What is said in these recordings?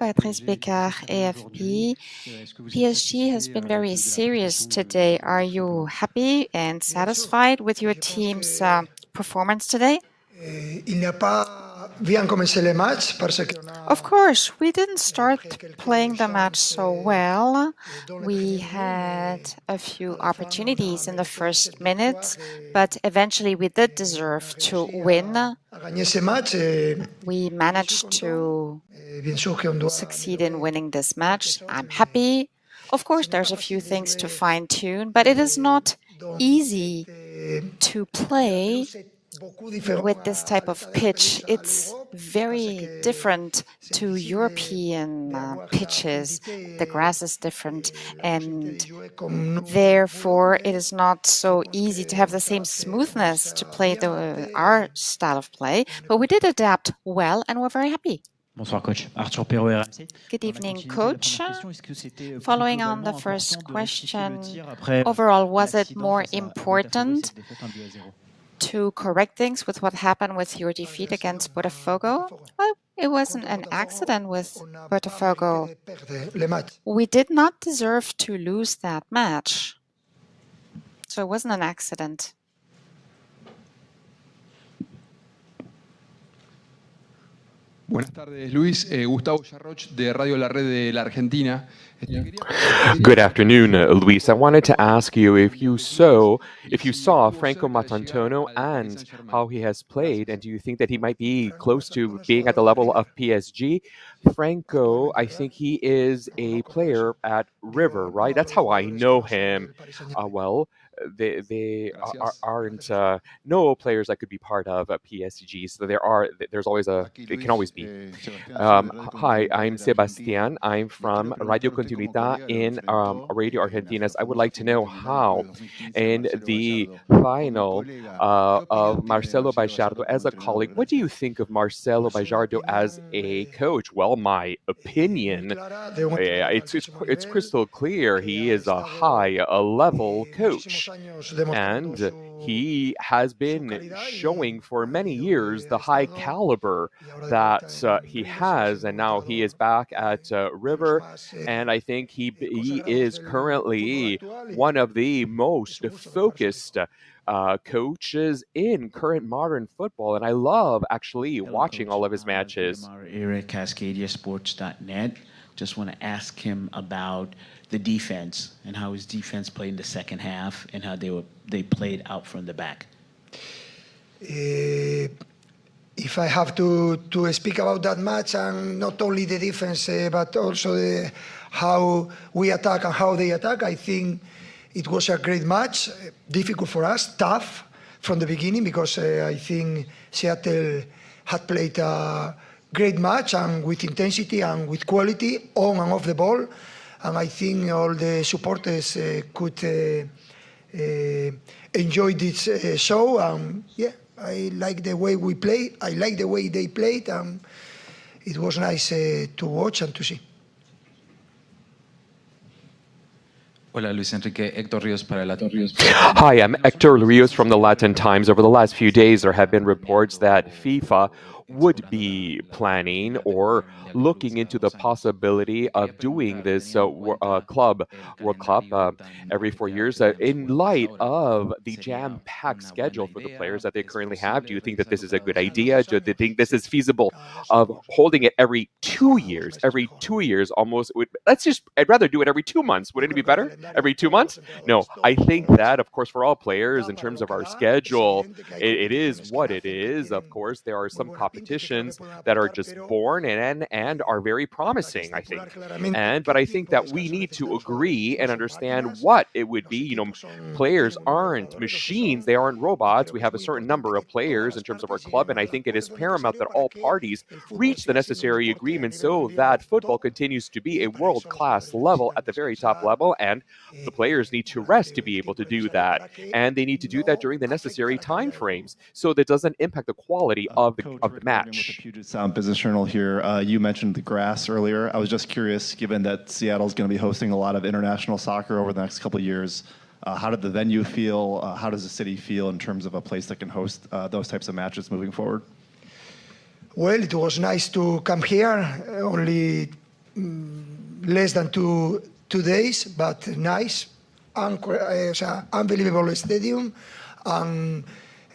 Patrice Bécard, AFP. PSG has been very serious today. Are you happy and satisfied with your team's performance today? Of course, we didn't start playing the match so well. We had a few opportunities in the first minutes, but eventually we did deserve to win. We managed to succeed in winning this match. I'm happy. Of course, there's a few things to fine-tune, but it is not easy to play with this type of pitch. It's very different to European pitches. The grass is different, and therefore it is not so easy to have the same smoothness to play our style of play. But we did adapt well, and we're very happy. Bonsoir, coach. Arthur Perrault, RMC. Good evening, coach. Following on the first question, overall, was it more important to correct things with what happened with your defeat against Botafogo? Well, it wasn't an accident with Botafogo. We did not deserve to lose that match. So it wasn't an accident. Buenas tardes, Luis. Gustavo Yarroch de Radio La Red de la Argentina. Good afternoon, Luis. I wanted to ask you if you saw Franco Matantuono and how he has played, and do you think that he might be close to being at the level of PSG? Franco, I think he is a player at River, right? That's how I know him. Well, they aren't no players that could be part of PSG. So there's always it can always be. Hi, I'm Sebastián. I'm from Radio Continuidad in Radio Argentinas. I would like to know how in the final of Marcelo Gallardo as a colleague, what do you think of Marcelo Gallardo as a coach? Well, my opinion, it's crystal clear. He is a high-level coach. And he has been showing for many years the high caliber that he has, and now he is back at River, and I think he is currently one of the most focused coaches in current modern football, and I love actually watching all of his matches. Eric, CascadiaSports.net. Just want to ask him about the defense and how his defense played in the second half and how they played out from the back. If I have to speak about that match, and not only the defense but also how we attack and how they attack, I think it was a great match. Difficult for us, tough from the beginning, because I think Seattle had played a great match and with intensity and with quality on and off the ball. And I think all the supporters could enjoy this show. Yeah, I like the way we played. I like the way they played. It was nice to watch and to see. Hola, Luis Enrique. Héctor Ríos para Latin. Hi, I'm Héctor Ríos from the Latin Times. Over the last few days, there have been reports that FIFA would be planning or looking into the possibility of doing this World Cup every 4 years. In light of the jam-packed schedule for the players that they currently have, do you think that this is a good idea? Do you think this is feasible of holding it every 2 years? Every 2 years almost. I'd rather do it every 2 months. Wouldn't it be better? Every 2 months? No, I think that, of course, for all players, in terms of our schedule, it is what it is. Of course, there are some competitions that are just born and are very promising, I think. But I think that we need to agree and understand what it would be. You know, players aren't machines. They aren't robots. We have a certain number of players in terms of our club, and I think it is paramount that all parties reach the necessary agreement so that football continues to be a world-class level at the very top level, and the players need to rest to be able to do that. And they need to do that during the necessary time frames so that doesn't impact the quality of the match. With the Puget Sound Business Journal here, you mentioned the grass earlier. I was just curious, given that Seattle's going to be hosting a lot of international soccer over the next couple of years, how did the venue feel? How does the city feel in terms of a place that can host those types of matches moving forward? Well, it was nice to come here. Only less than two days, but nice, unbelievable stadium, and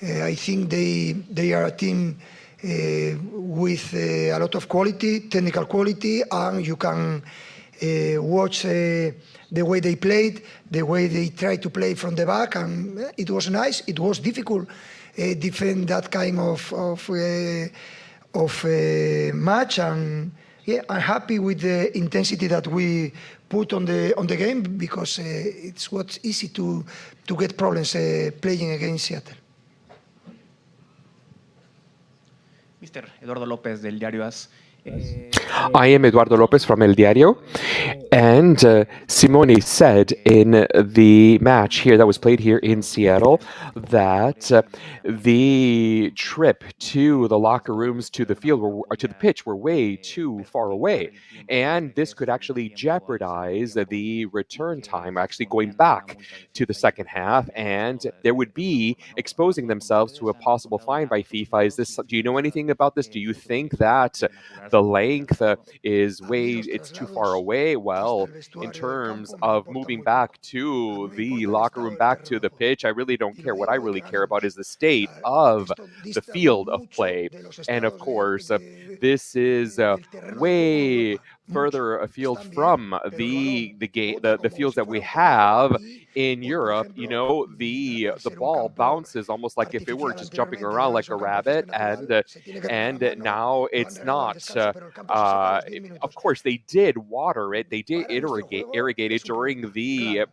I think they are a team with a lot of quality, technical quality, and you can watch the way they played, the way they tried to play from the back, and it was nice. It was difficult defend that kind of match, and yeah, I'm happy with the intensity that we put on the game, because it's what's easy to get problems playing against Seattle. Mr. Eduardo López del Diario AS. I am Eduardo Lopez from El Diario, and Simone said in the match here that was played here in Seattle that the trip to the locker rooms, to the field, or to the pitch were way too far away, and this could actually jeopardize the return time, actually going back to the second half, and there would be exposing themselves to a possible fine by FIFA. Do you know anything about this? Do you think that the length it's too far away? Well, in terms of moving back to the locker room, back to the pitch, I really don't care. What I really care about is the state of the field of play. And of course, this is way further afield from the fields that we have in Europe. You know, the ball bounces almost like if it were just jumping around like a rabbit, and now it's not. Of course, they did water it. They did irrigate it during the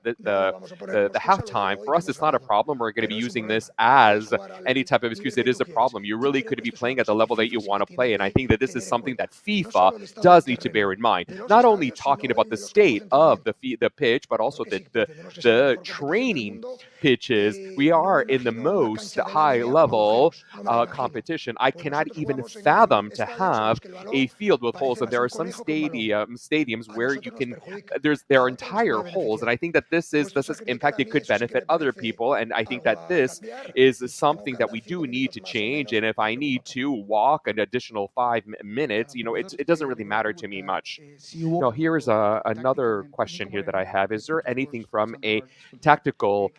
halftime. For us, it's not a problem. We're going to be using this as any type of excuse. It is a problem. You really could be playing at the level that you want to play, and I think that this is something that FIFA does need to bear in mind. Not only talking about the state of the pitch, but also the training pitches. We are in the most high level competition. I cannot even fathom to have a field with holes, and there are some stadiums where you can there are entire holes, and I think that this is impact. It could benefit other people, and I think that this is something that we do need to change. And if I need to walk an additional 5 minutes, you know, it doesn't really matter to me much. Now, here is another question here that I have. Is there anything from a tactical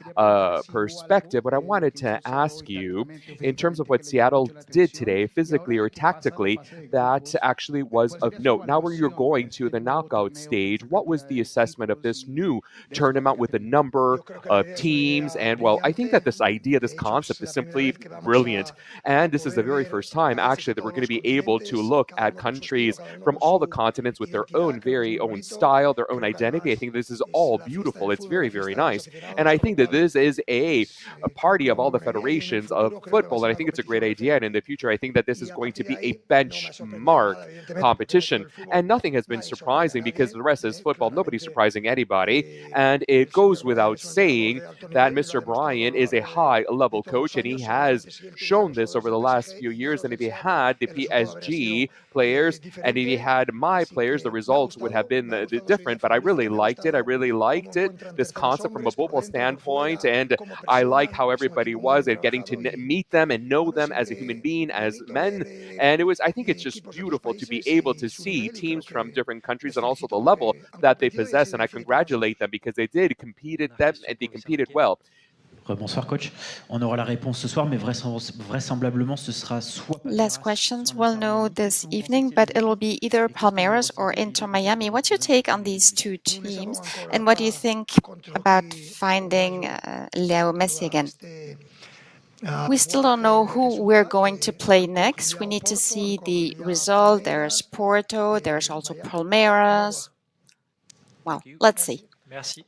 perspective, what I wanted to ask you in terms of what Seattle did today, physically or tactically, that actually was of note? Now, where you're going to the knockout stage, what was the assessment of this new tournament with a number of teams? And well, I think that this idea, this concept is simply brilliant. And this is the very first time, actually, that we're going to be able to look at countries from all the continents with their own very own style, their own identity. I think this is all beautiful. It's very, very nice. And I think that this is a party of all the federations of football. And I think it's a great idea. And in the future, I think that this is going to be a benchmark competition. And nothing has been surprising, because the rest is football. Nobody's surprising anybody. And it goes without saying that Mr. Bryan is a high-level coach, and he has shown this over the last few years. And if he had the PSG players and if he had my players, the results would have been different. But I really liked it. This concept from a football standpoint, and I like how everybody was and getting to meet them and know them as a human being, as men. And I think it's just beautiful to be able to see teams from different countries and also the level that they possess. And I congratulate them, because they competed well. Bonsoir, coach. On aura la réponse ce soir, mais vraisemblablement, ce sera soit. Less questions we'll know this evening, but it'll be either Palmeiras or Inter Miami. What's your take on these two teams, and what do you think about finding Leo Messi again? We still don't know who we're going to play next. We need to see the result. There's Porto, there's also Palmeiras. Well, let's see. Merci.